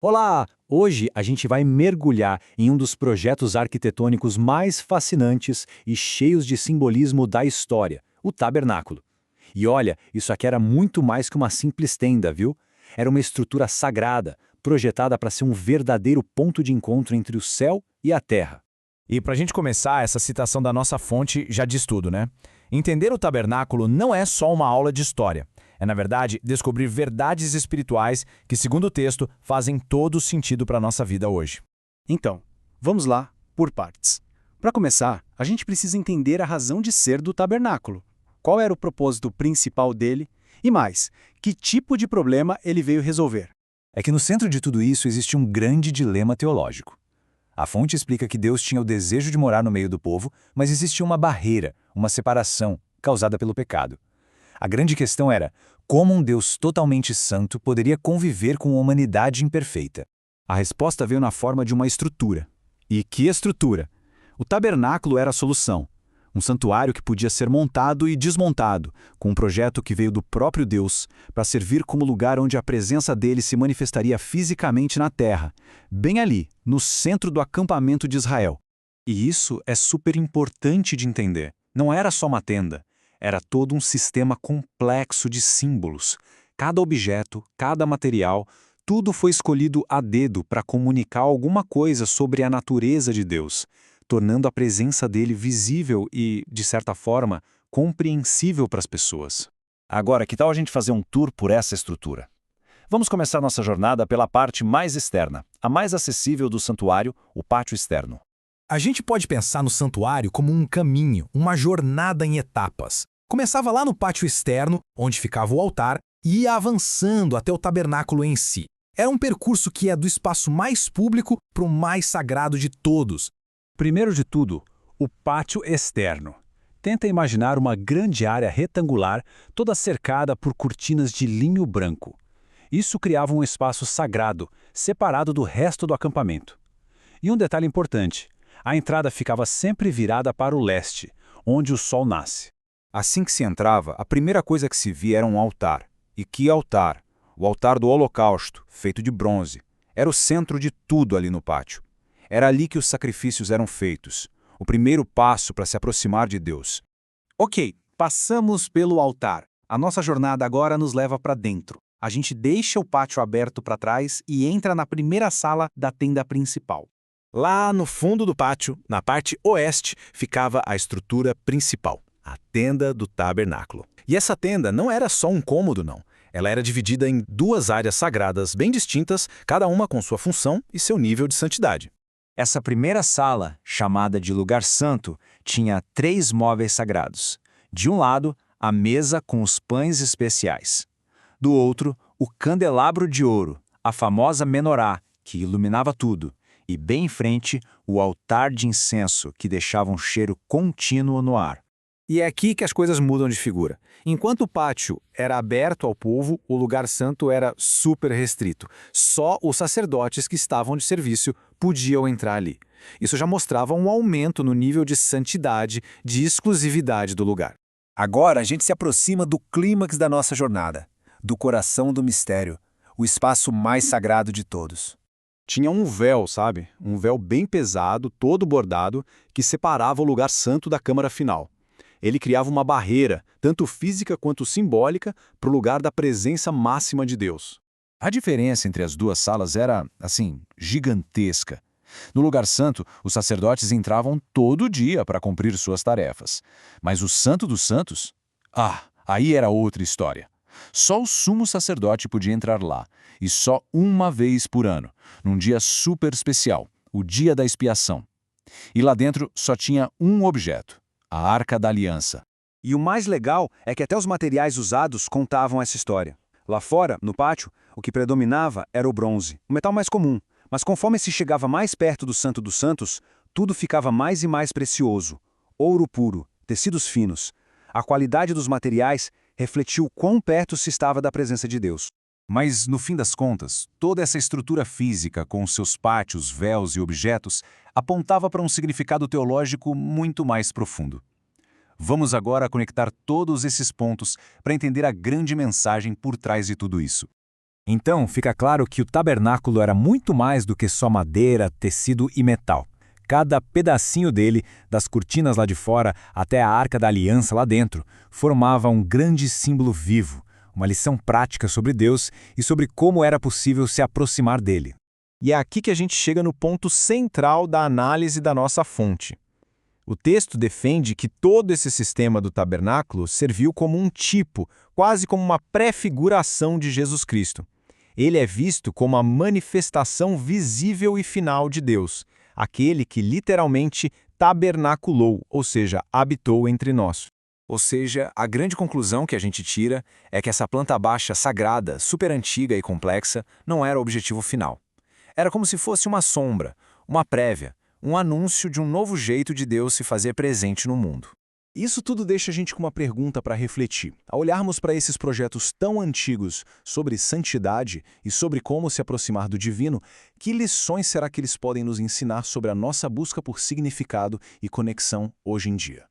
Olá! Hoje a gente vai mergulhar em um dos projetos arquitetônicos mais fascinantes e cheios de simbolismo da história, o tabernáculo. E olha, isso aqui era muito mais que uma simples tenda, viu? Era uma estrutura sagrada, projetada para ser um verdadeiro ponto de encontro entre o céu e a terra. E para a gente começar, essa citação da nossa fonte já diz tudo, né? Entender o tabernáculo não é só uma aula de história. É, na verdade, descobrir verdades espirituais que, segundo o texto, fazem todo o sentido para a nossa vida hoje. Então, vamos lá, por partes. Para começar, a gente precisa entender a razão de ser do tabernáculo. Qual era o propósito principal dele? E mais, que tipo de problema ele veio resolver? É que no centro de tudo isso existe um grande dilema teológico. A fonte explica que Deus tinha o desejo de morar no meio do povo, mas existia uma barreira, uma separação, causada pelo pecado. A grande questão era como um Deus totalmente santo poderia conviver com uma humanidade imperfeita. A resposta veio na forma de uma estrutura. E que estrutura? O tabernáculo era a solução. Um santuário que podia ser montado e desmontado, com um projeto que veio do próprio Deus, para servir como lugar onde a presença dele se manifestaria fisicamente na terra, bem ali, no centro do acampamento de Israel. E isso é super importante de entender. Não era só uma tenda, era todo um sistema complexo de símbolos. Cada objeto, cada material, tudo foi escolhido a dedo para comunicar alguma coisa sobre a natureza de Deus, tornando a presença dele visível e, de certa forma, compreensível para as pessoas. Agora, que tal a gente fazer um tour por essa estrutura? Vamos começar nossa jornada pela parte mais externa, a mais acessível do santuário, o pátio externo. A gente pode pensar no santuário como um caminho, uma jornada em etapas. Começava lá no pátio externo, onde ficava o altar, e ia avançando até o tabernáculo em si. Era um percurso que ia do espaço mais público para o mais sagrado de todos. Primeiro de tudo, o pátio externo. Tenta imaginar uma grande área retangular, toda cercada por cortinas de linho branco. Isso criava um espaço sagrado, separado do resto do acampamento. E um detalhe importante, a entrada ficava sempre virada para o leste, onde o sol nasce. Assim que se entrava, a primeira coisa que se via era um altar. E que altar! O altar do Holocausto, feito de bronze. Era o centro de tudo ali no pátio. Era ali que os sacrifícios eram feitos. O primeiro passo para se aproximar de Deus. Ok, passamos pelo altar. A nossa jornada agora nos leva para dentro. A gente deixa o pátio aberto para trás e entra na primeira sala da tenda principal. Lá no fundo do pátio, na parte oeste, ficava a estrutura principal, a tenda do tabernáculo. E essa tenda não era só um cômodo, não. Ela era dividida em duas áreas sagradas bem distintas, cada uma com sua função e seu nível de santidade. Essa primeira sala, chamada de Lugar Santo, tinha 3 móveis sagrados. De um lado, a mesa com os pães especiais. Do outro, o candelabro de ouro, a famosa menorá, que iluminava tudo. E bem em frente, o altar de incenso, que deixava um cheiro contínuo no ar. E é aqui que as coisas mudam de figura. Enquanto o pátio era aberto ao povo, o lugar santo era super restrito. Só os sacerdotes que estavam de serviço podiam entrar ali. Isso já mostrava um aumento no nível de santidade, de exclusividade do lugar. Agora a gente se aproxima do clímax da nossa jornada, do coração do mistério, o espaço mais sagrado de todos. Tinha um véu, sabe? Um véu bem pesado, todo bordado, que separava o lugar santo da câmara final. Ele criava uma barreira, tanto física quanto simbólica, para o lugar da presença máxima de Deus. A diferença entre as duas salas era, gigantesca. No lugar santo, os sacerdotes entravam todo dia para cumprir suas tarefas. Mas o Santo dos Santos? Aí era outra história. Só o sumo sacerdote podia entrar lá, e só uma vez por ano, num dia super especial, o dia da expiação. E lá dentro só tinha um objeto: a Arca da Aliança. E o mais legal é que até os materiais usados contavam essa história. Lá fora, no pátio, o que predominava era o bronze, o metal mais comum. Mas conforme se chegava mais perto do Santo dos Santos, tudo ficava mais e mais precioso. Ouro puro, tecidos finos. A qualidade dos materiais refletiu quão perto se estava da presença de Deus. Mas, no fim das contas, toda essa estrutura física, com seus pátios, véus e objetos, apontava para um significado teológico muito mais profundo. Vamos agora conectar todos esses pontos para entender a grande mensagem por trás de tudo isso. Então, fica claro que o tabernáculo era muito mais do que só madeira, tecido e metal. Cada pedacinho dele, das cortinas lá de fora até a Arca da Aliança lá dentro, formava um grande símbolo vivo, uma lição prática sobre Deus e sobre como era possível se aproximar dele. E é aqui que a gente chega no ponto central da análise da nossa fonte. O texto defende que todo esse sistema do tabernáculo serviu como um tipo, quase como uma prefiguração de Jesus Cristo. Ele é visto como a manifestação visível e final de Deus, aquele que literalmente tabernaculou, ou seja, habitou entre nós. Ou seja, a grande conclusão que a gente tira é que essa planta baixa sagrada, super antiga e complexa, não era o objetivo final. Era como se fosse uma sombra, uma prévia, um anúncio de um novo jeito de Deus se fazer presente no mundo. Isso tudo deixa a gente com uma pergunta para refletir. Ao olharmos para esses projetos tão antigos sobre santidade e sobre como se aproximar do divino, que lições será que eles podem nos ensinar sobre a nossa busca por significado e conexão hoje em dia?